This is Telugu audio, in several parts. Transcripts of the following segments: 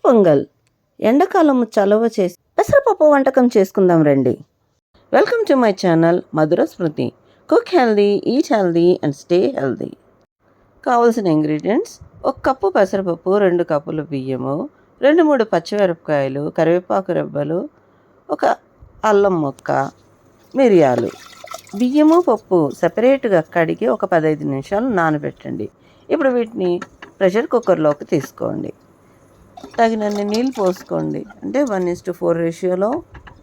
పొంగల్ ఎండాకాలం చలవ చేసి పెసరపప్పు వంటకం చేసుకుందాం రండి. Welcome to my channel Madhura Smriti. Cook healthy, eat healthy and stay healthy. కావాల్సిన ఇంగ్రీడియంట్స్: 1 కప్పు పెసరపప్పు, 2 కప్పులు బియ్యము, 2-3 పచ్చిమిరపకాయలు, కరివేపాకు రెబ్బలు, 1 అల్లం ముక్క, మిరియాలు. బియ్యము పప్పు సెపరేట్గా కడిగి ఒక 15 నిమిషాలు నానబెట్టండి. ఇప్పుడు వీటిని ప్రెషర్ కుక్కర్లోకి తీసుకోండి. తగినన్ని నీళ్ళు పోసుకోండి. అంటే 1:4 రేషియోలో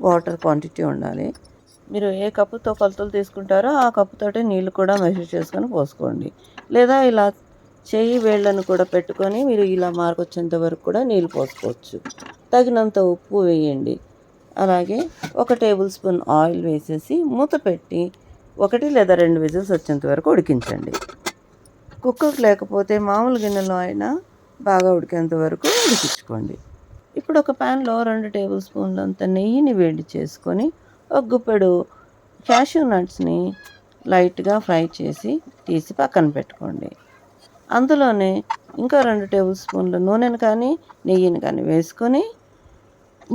వాటర్ క్వాంటిటీ ఉండాలి. మీరు ఏ కప్పుతో కొలతలు తీసుకుంటారో ఆ కప్పుతోటి నీళ్ళు కూడా మెజర్ చేసుకొని పోసుకోండి. లేదా ఇలా చెయ్యి వేళ్ళను కూడా పెట్టుకొని మీరు ఇలా మార్కొచ్చేంత వరకు కూడా నీళ్ళు పోసుకోవచ్చు. తగినంత ఉప్పు వేయండి. అలాగే 1 టేబుల్ స్పూన్ ఆయిల్ వేసేసి మూత పెట్టి 1 లేదా 2 విజిల్స్ వచ్చేంత వరకు ఉడికించండి. కుక్కర్ లేకపోతే మామూలు గిన్నెలో అయినా బాగా ఉడికేంత వరకు ఉడికించుకోండి. ఇప్పుడు ఒక ప్యాన్లో 2 టేబుల్ స్పూన్లంత నెయ్యిని వేడి చేసుకొని 1 గుప్పెడు క్యాష్యూ నట్స్ని లైట్గా ఫ్రై చేసి తీసి పక్కన పెట్టుకోండి. అందులోనే ఇంకా 2 టేబుల్ స్పూన్ల నూనెను కానీ నెయ్యిని కానీ వేసుకొని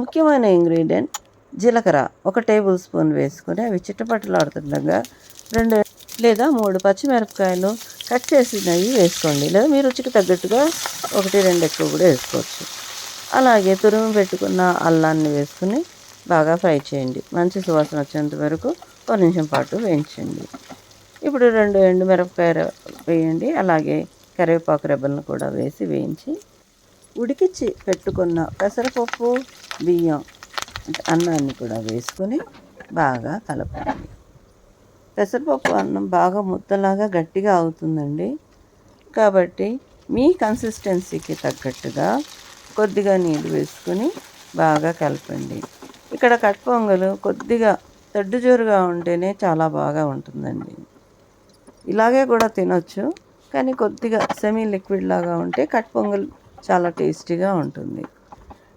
ముఖ్యమైన ఇంగ్రీడియంట్ జీలకర్ర 1 టేబుల్ స్పూన్ వేసుకొని అవి చిట్టపట్టలాడుతుండగా 2 లేదా 3 పచ్చిమిరపకాయలు కట్ చేసినవి వేసుకోండి. లేదా మీ రుచికి తగ్గట్టుగా 1-2 ఎక్కువ కూడా వేసుకోవచ్చు. అలాగే తురిమి పెట్టుకున్న అల్లాన్ని వేసుకుని బాగా ఫ్రై చేయండి. మంచి సువాసన వచ్చేంత వరకు 1 నిమిషం పాటు వేయించండి. ఇప్పుడు 2 ఎండుమిరపకాయలు వేయండి. అలాగే కరివేపాకు రెబ్బలను కూడా వేసి వేయించి ఉడికించి పెట్టుకున్న పెసరపప్పు, బియ్యం అంటే అన్నాన్ని కూడా వేసుకొని బాగా కలపండి. పెసరపప్పు అన్నం బాగా ముద్దలాగా గట్టిగా అవుతుందండి. కాబట్టి మీ కన్సిస్టెన్సీకి తగ్గట్టుగా కొద్దిగా నీళ్ళు వేసుకొని బాగా కలపండి. ఇక్కడ కట్ పొంగలు కొద్దిగా దడ్డుజోరుగా ఉంటేనే చాలా బాగా ఉంటుందండి. ఇలాగే కూడా తినొచ్చు, కానీ కొద్దిగా సెమీ లిక్విడ్ లాగా ఉంటే కట్ పొంగల్ చాలా టేస్టీగా ఉంటుంది.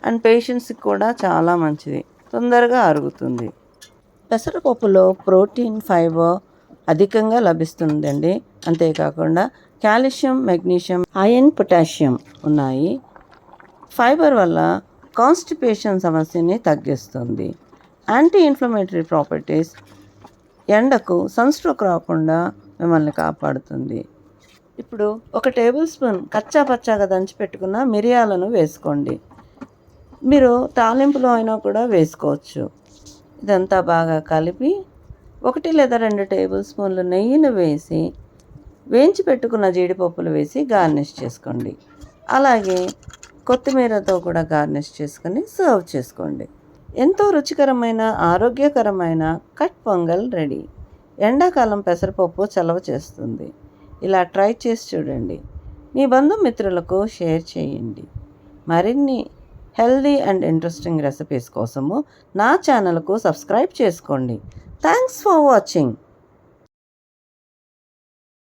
అండ్ పేషెంట్స్కి కూడా చాలా మంచిది, తొందరగా అరుగుతుంది. పెసరపప్పులో ప్రోటీన్, ఫైబర్ అధికంగా లభిస్తుందండి. అంతేకాకుండా కాల్షియం, మెగ్నీషియం, ఐరన్, పొటాషియం ఉన్నాయి. ఫైబర్ వల్ల కాన్స్టిపేషన్ సమస్యని తగ్గిస్తుంది. యాంటీ ఇన్ఫ్లమేటరీ ప్రాపర్టీస్, ఎండకు సన్స్ట్రోక్ రాకుండా మిమ్మల్ని కాపాడుతుంది. ఇప్పుడు 1 టేబుల్ స్పూన్ కచ్చా పచ్చాగా దంచి పెట్టుకున్న మిరియాలను వేసుకోండి. మీరు తాలింపులో అయినా కూడా వేసుకోవచ్చు. ఇదంతా బాగా కలిపి 1 లేదా 2 టేబుల్ స్పూన్లు నెయ్యిని వేసి వేయించి పెట్టుకున్న జీడిపప్పులు వేసి గార్నిష్ చేసుకోండి. అలాగే కొత్తిమీరతో కూడా గార్నిష్ చేసుకొని సర్వ్ చేసుకోండి. ఎంతో రుచికరమైన, ఆరోగ్యకరమైన కట్ పొంగల్ రెడీ. ఎండాకాలం పెసరపప్పు చలవ చేస్తుంది. ఇలా ట్రై చేసి చూడండి. మీ బంధుమిత్రులకు షేర్ చేయండి. మరిన్ని హెల్దీ అండ్ ఇంట్రెస్టింగ్ రెసిపీస్ కోసము నా ఛానల్కు సబ్స్క్రైబ్ చేసుకోండి. Thanks for watching.